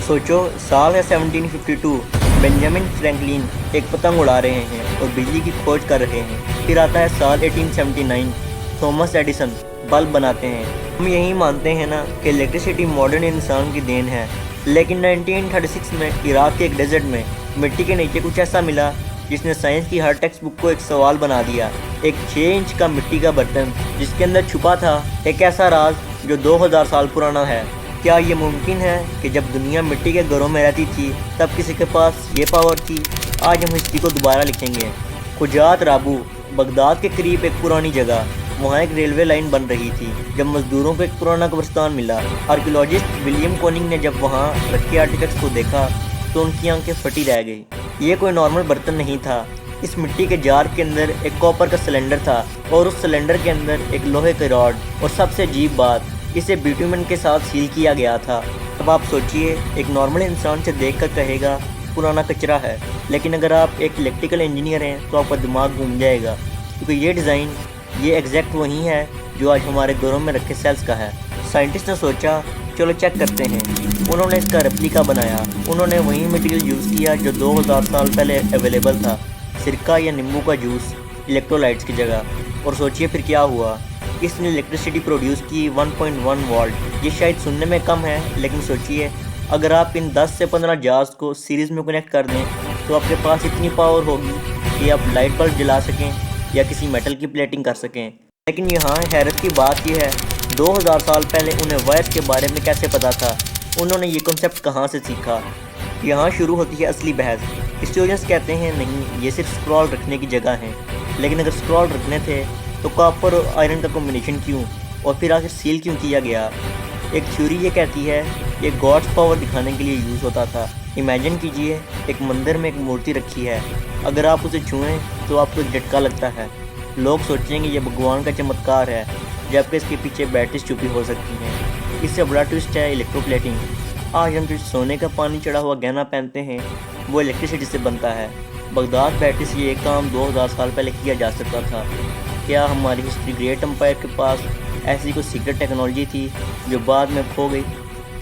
सोचो, साल है 1752। बेंजामिन फ्रैंकलिन एक पतंग उड़ा रहे हैं और बिजली की खोज कर रहे हैं। फिर आता है साल 1879। थॉमस एडिसन बल्ब बनाते हैं। हम यही मानते हैं ना कि इलेक्ट्रिसिटी मॉडर्न इंसान की देन है, लेकिन 1936 में इराक के एक डेजर्ट में मिट्टी के नीचे कुछ ऐसा मिला जिसने साइंस की हर टेक्स्ट बुक को एक सवाल बना दिया। एक 6 इंच का मिट्टी का बर्तन जिसके अंदर छुपा था एक ऐसा राज जो 2000 साल पुराना है। क्या ये मुमकिन है कि जब दुनिया मिट्टी के घरों में रहती थी तब किसी के पास ये पावर थी? आज हम हिस्ट्री को दोबारा लिखेंगे। खुजात राबू, बगदाद के करीब एक पुरानी जगह। वहाँ एक रेलवे लाइन बन रही थी जब मजदूरों को एक पुराना कब्रिस्तान मिला। आर्कियोलॉजिस्ट विलियम कोनिंग ने जब वहाँ रखे आर्टिफैक्ट्स को देखा तो उनकी आंखें फटी रह गई। ये कोई नॉर्मल बर्तन नहीं था। इस मिट्टी के जार के अंदर एक कॉपर का सिलेंडर था और उस सिलेंडर के अंदर एक लोहे का रॉड, और सबसे अजीब बात, इसे बिटुमेन के साथ सील किया गया था। अब आप सोचिए, एक नॉर्मल इंसान से देखकर कहेगा पुराना कचरा है, लेकिन अगर आप एक इलेक्ट्रिकल इंजीनियर हैं तो आपका दिमाग घूम जाएगा, क्योंकि ये डिज़ाइन ये एग्जैक्ट वही है जो आज हमारे घरों में रखे सेल्स का है। साइंटिस्ट ने सोचा चलो चेक करते हैं। उन्होंने इसका रेप्लिका बनाया। उन्होंने वही मटेरियल यूज़ किया जो 2000 साल पहले अवेलेबल था, सिरका या नींबू का जूस इलेक्ट्रोलाइट्स की जगह। और सोचिए फिर क्या हुआ। इसने इलेक्ट्रिसिटी प्रोड्यूस की 1.1 वोल्ट। ये शायद सुनने में कम है, लेकिन सोचिए अगर आप इन 10 से 15 जार्स को सीरीज़ में कनेक्ट कर दें तो आपके पास इतनी पावर होगी कि आप लाइट बल्ब जला सकें या किसी मेटल की प्लेटिंग कर सकें। लेकिन यहाँ हैरत की बात यह है, 2000 साल पहले उन्हें वायर्स के बारे में कैसे पता था? उन्होंने ये कॉन्सेप्ट कहाँ से सीखा? यहाँ शुरू होती है असली बहस। हिस्टोरियंस कहते हैं नहीं, ये सिर्फ स्क्रॉल रखने की जगह है। लेकिन अगर स्क्रॉल रखने थे तो कॉपर और आयरन का कॉम्बिनेशन क्यों, और फिर आखिर सील क्यों किया गया? एक थ्योरी ये कहती है ये गॉड्स पावर दिखाने के लिए यूज़ होता था। इमेजिन कीजिए, एक मंदिर में एक मूर्ति रखी है, अगर आप उसे छुएं तो आपको झटका लगता है। लोग सोचेंगे ये भगवान का चमत्कार है, जबकि इसके पीछे बैटरीज छुपी हो सकती हैं। इससे बड़ा ट्विस्ट है इलेक्ट्रोप्लेटिंग। आज हम जो सोने का पानी चढ़ा हुआ गहना पहनते हैं वो इलेक्ट्रिसिटी से बनता है। बगदाद बैटरी से ये काम 2000 साल पहले किया जा सकता था। क्या हमारी हिस्ट्री ग्रेट एम्पायर के पास ऐसी कोई सीक्रेट टेक्नोलॉजी थी जो बाद में खो गई?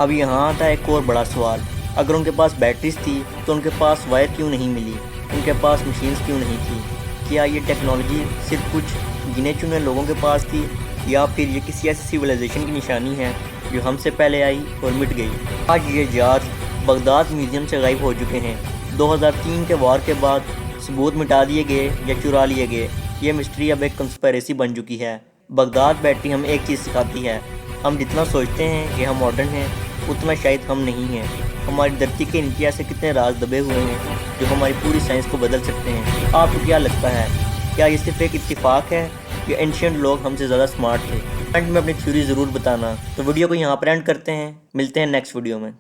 अब यहाँ आता है एक और बड़ा सवाल। अगर उनके पास बैटरीज थी तो उनके पास वायर क्यों नहीं मिली? उनके पास मशीन्स क्यों नहीं थी? क्या ये टेक्नोलॉजी सिर्फ कुछ गिने चुने लोगों के पास थी, या फिर ये किसी ऐसी सिविलाइजेशन की निशानी है जो हमसे पहले आई और मिट गई? आज ये जार्स बगदाद म्यूज़ियम से गायब हो चुके हैं। 2003 के वार के बाद सबूत मिटा दिए गए या चुरा लिए गए। ये मिस्ट्री अब एक कंस्पिरेसी बन चुकी है। बगदाद बैटरी हमें एक चीज़ सिखाती है, हम जितना सोचते हैं कि हम मॉडर्न हैं उतना शायद हम नहीं हैं। हमारी धरती के नीचे ऐसे कितने राज दबे हुए हैं जो हमारी पूरी साइंस को बदल सकते हैं। आपको क्या लगता है, क्या ये सिर्फ एक इत्तेफाक है या एंशिएंट लोग हमसे ज़्यादा स्मार्ट थे? कमेंट में अपनी थ्योरी ज़रूर बताना। तो वीडियो को यहाँ पर एंड करते हैं, मिलते हैं नेक्स्ट वीडियो में।